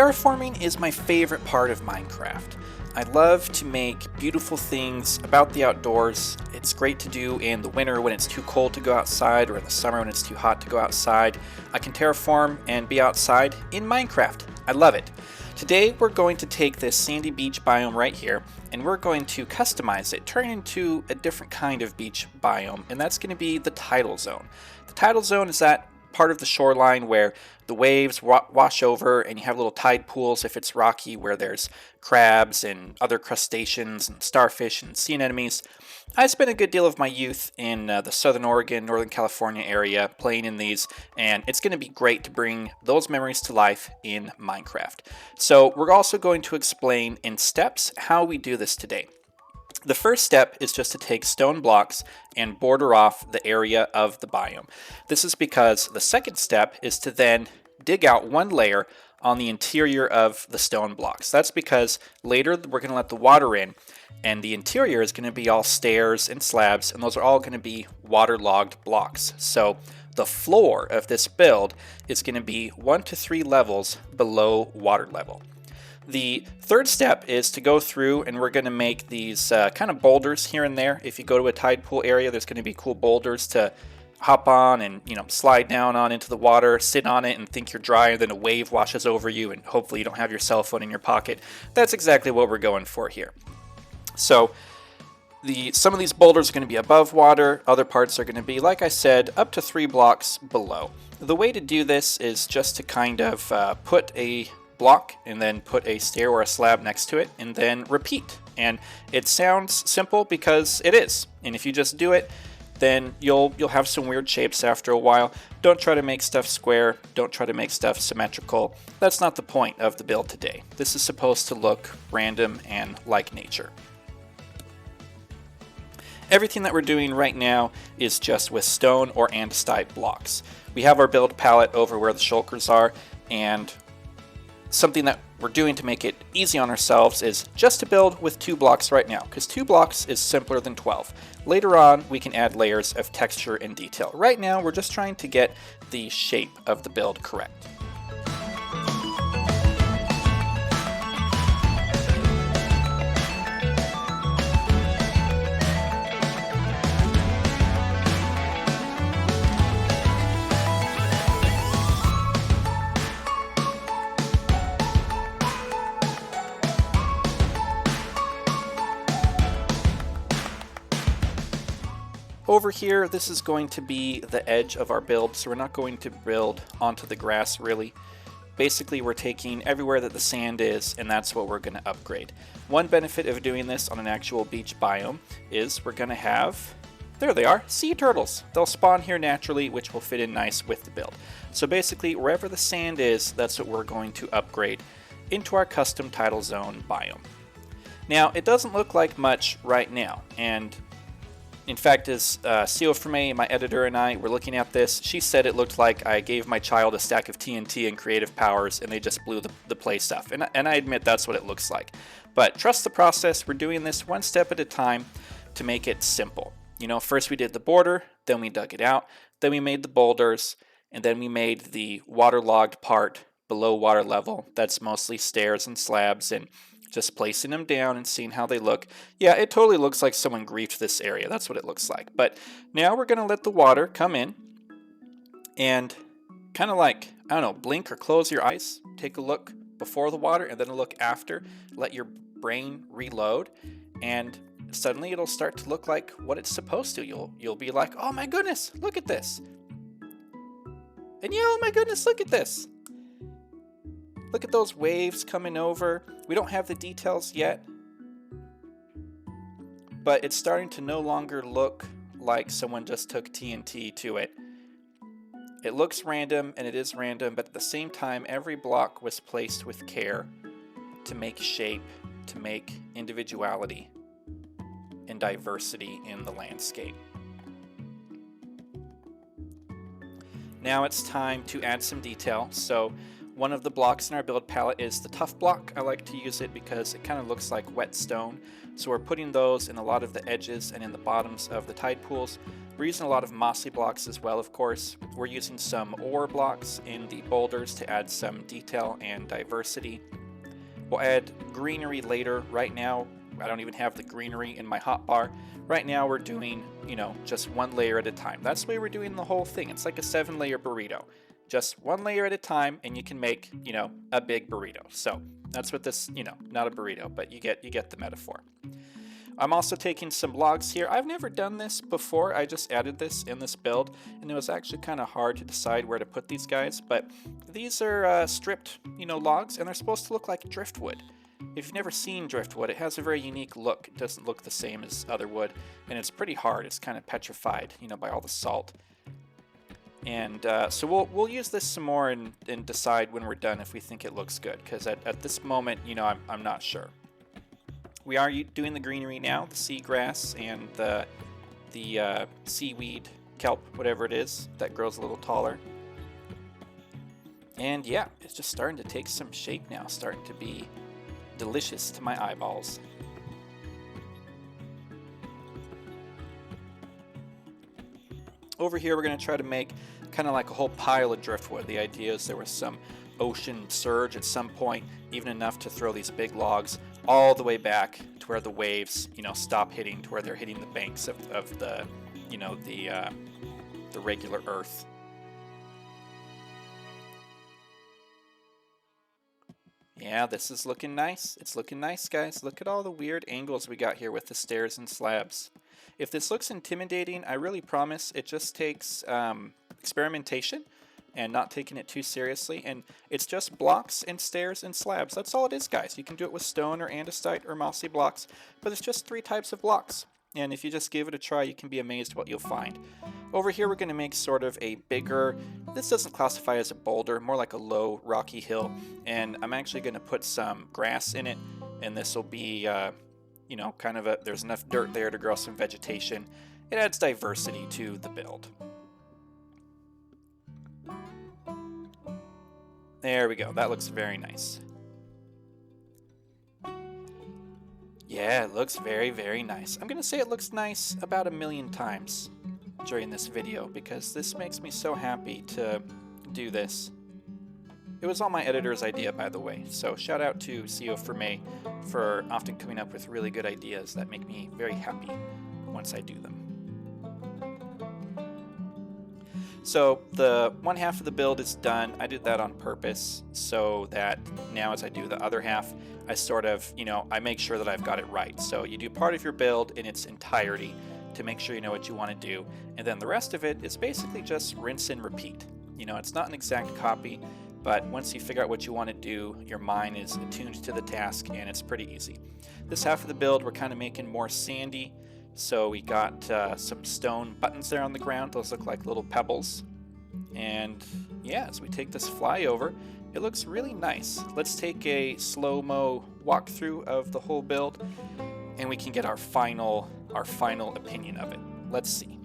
Terraforming is my favorite part of Minecraft. I love to make beautiful things about the outdoors. It's great to do in the winter when it's too cold to go outside, or in the summer when it's too hot to go outside. I can terraform and be outside in Minecraft. I love it. Today we're going to take this sandy beach biome right here and we're going to customize it, turn it into a different kind of beach biome, and that's going to be the tidal zone. The tidal zone is that part of the shoreline where the waves wash over and you have little tide pools if it's rocky, where there's crabs and other crustaceans and starfish and sea anemones. I spent a good deal of my youth in the Southern Oregon, Northern California area playing in these, and it's going to be great to bring those memories to life in Minecraft. So we're also going to explain in steps how we do this today. The first step is just to take stone blocks and border off the area of the biome. This is because the second step is to then dig out one layer on the interior of the stone blocks. That's because later we're going to let the water in, and the interior is going to be all stairs and slabs, and those are all going to be waterlogged blocks. So the floor of this build is going to be 1 to 3 levels below water level. The third step is to go through and we're going to make these kind of boulders here and there. If you go to a tide pool area, there's going to be cool boulders to hop on and slide down on into the water, sit on it and think you're dry, and then a wave washes over you and hopefully you don't have your cell phone in your pocket. That's exactly what we're going for here. So some of these boulders are going to be above water, other parts are going to be, like I said, up to 3 blocks below. The way to do this is just to kind of put a block and then put a stair or a slab next to it and then repeat. And it sounds simple because it is. And if you just do it, then you'll have some weird shapes after a while. Don't try to make stuff square. Don't try to make stuff symmetrical. That's not the point of the build today. This is supposed to look random and like nature. Everything that we're doing right now is just with stone or andesite blocks. We have our build palette over where the shulkers are, and something that we're doing to make it easy on ourselves is just to build with 2 blocks right now, because 2 blocks is simpler than 12. Later on, we can add layers of texture and detail. Right now, we're just trying to get the shape of the build correct. Over here, this is going to be the edge of our build, so we're not going to build onto the grass really. Basically, we're taking everywhere that the sand is, and that's what we're going to upgrade. One benefit of doing this on an actual beach biome is we're going to have, there they are, sea turtles. They'll spawn here naturally, which will fit in nice with the build. So basically, wherever the sand is, that's what we're going to upgrade into our custom tidal zone biome. Now, it doesn't look like much right now, and in fact, as Sio Ferme, my editor, and I were looking at this, she said it looked like I gave my child a stack of TNT and creative powers and they just blew the place up. And I admit that's what it looks like. But trust the process. We're doing this one step at a time to make it simple. First we did the border, then we dug it out, then we made the boulders, and then we made the waterlogged part below water level. That's mostly stairs and slabs, and just placing them down and seeing how they look. Yeah, it totally looks like someone griefed this area. That's what it looks like. But now we're going to let the water come in and kind of like, I don't know, blink or close your eyes. Take a look before the water and then a look after. Let your brain reload, and suddenly it'll start to look like what it's supposed to. You'll be like, oh my goodness, look at this. And yeah, oh my goodness, look at this. Look at those waves coming over. We don't have the details yet, but it's starting to no longer look like someone just took TNT to it. It looks random, and it is random, but at the same time, every block was placed with care to make shape, to make individuality and diversity in the landscape. Now it's time to add some detail. So One of the blocks in our build palette is the tough block. I like to use it because it kind of looks like wet stone. So we're putting those in a lot of the edges and in the bottoms of the tide pools. We're using a lot of mossy blocks as well, of course. We're using some ore blocks in the boulders to add some detail and diversity. We'll add greenery later. Right now, I don't even have the greenery in my hotbar. Right now we're doing, just one layer at a time. That's the way we're doing the whole thing. It's like a 7-layer burrito. Just one layer at a time, and you can make, a big burrito. So that's what this, not a burrito, but you get the metaphor. I'm also taking some logs here. I've never done this before. I just added this in this build, and it was actually kind of hard to decide where to put these guys. But these are stripped, logs, and they're supposed to look like driftwood. If you've never seen driftwood, it has a very unique look. It doesn't look the same as other wood, and it's pretty hard. It's kind of petrified, by all the salt. And so we'll use this some more and decide when we're done if we think it looks good, because at this moment, I'm not sure. We are doing the greenery now, the seagrass and the seaweed, kelp, whatever it is, that grows a little taller. And yeah, it's just starting to take some shape now, starting to be delicious to my eyeballs. Over here we're going to try to make kind of like a whole pile of driftwood. The idea is there was some ocean surge at some point, even enough to throw these big logs all the way back to where the waves, stop hitting, to where they're hitting the banks of the, the regular earth. Yeah, this is looking nice. It's looking nice, guys. Look at all the weird angles we got here with the stairs and slabs. If this looks intimidating, I really promise it just takes experimentation and not taking it too seriously. And it's just blocks and stairs and slabs. That's all it is, guys. You can do it with stone or andesite or mossy blocks, but it's just 3 types of blocks. And if you just give it a try, you can be amazed what you'll find. Over here, we're going to make sort of a bigger, this doesn't classify as a boulder, more like a low rocky hill. And I'm actually going to put some grass in it, and this will be, kind of there's enough dirt there to grow some vegetation. It adds diversity to the build. There we go. That looks very nice. Yeah, it looks very, very nice. I'm going to say it looks nice about 1,000,000 times during this video, because this makes me so happy to do this. It was all my editor's idea, by the way, so shout out to CEO Ferme for often coming up with really good ideas that make me very happy once I do them. So the one half of the build is done. I did that on purpose so that now as I do the other half, I sort of, I make sure that I've got it right. So you do part of your build in its entirety to make sure you know what you want to do. And then the rest of it is basically just rinse and repeat. It's not an exact copy, but once you figure out what you want to do, your mind is attuned to the task and it's pretty easy. This half of the build we're kind of making more sandy. So we got some stone buttons there on the ground. Those look like little pebbles. And yeah, as we take this flyover, it looks really nice. Let's take a slow-mo walkthrough of the whole build, and we can get our final opinion of it. Let's see.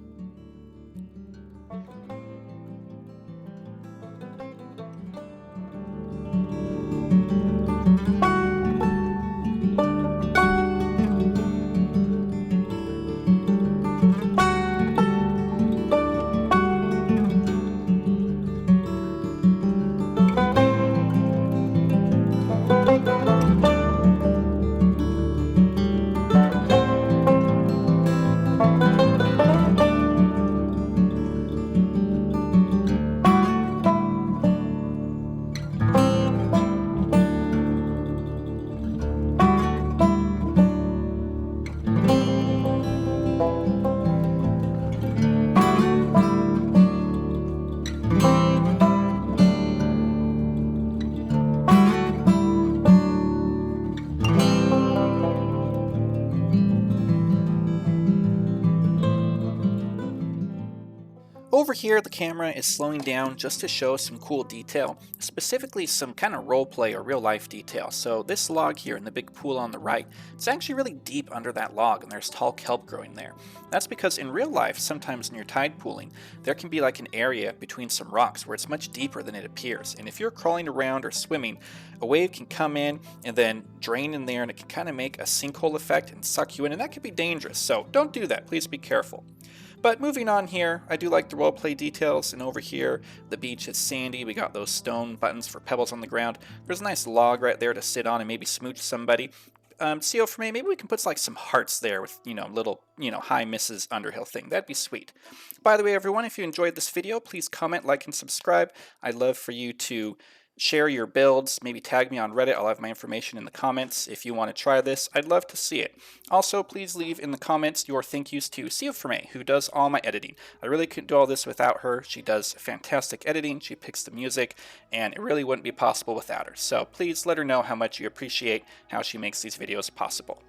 Over here, the camera is slowing down just to show some cool detail, specifically some kind of roleplay or real life detail. So this log here in the big pool on the right, it's actually really deep under that log and there's tall kelp growing there. That's because in real life, sometimes when you're tide pooling, there can be like an area between some rocks where it's much deeper than it appears. And if you're crawling around or swimming, a wave can come in and then drain in there and it can kind of make a sinkhole effect and suck you in, and that could be dangerous. So don't do that, please be careful. But moving on here, I do like the roleplay details, and over here, the beach is sandy, we got those stone buttons for pebbles on the ground, there's a nice log right there to sit on and maybe smooch somebody. CO for me, maybe we can put like some hearts there with, little, hi Mrs. Underhill thing, that'd be sweet. By the way, everyone, if you enjoyed this video, please comment, like, and subscribe. I'd love for you to share your builds, maybe tag me on Reddit. I'll have my information in the comments if you want to try this. I'd love to see it. Also, please leave in the comments your thank yous to CO for me, who does all my editing. I really couldn't do all this without her. She does fantastic editing, she picks the music, and it really wouldn't be possible without her. So please let her know how much you appreciate how she makes these videos possible.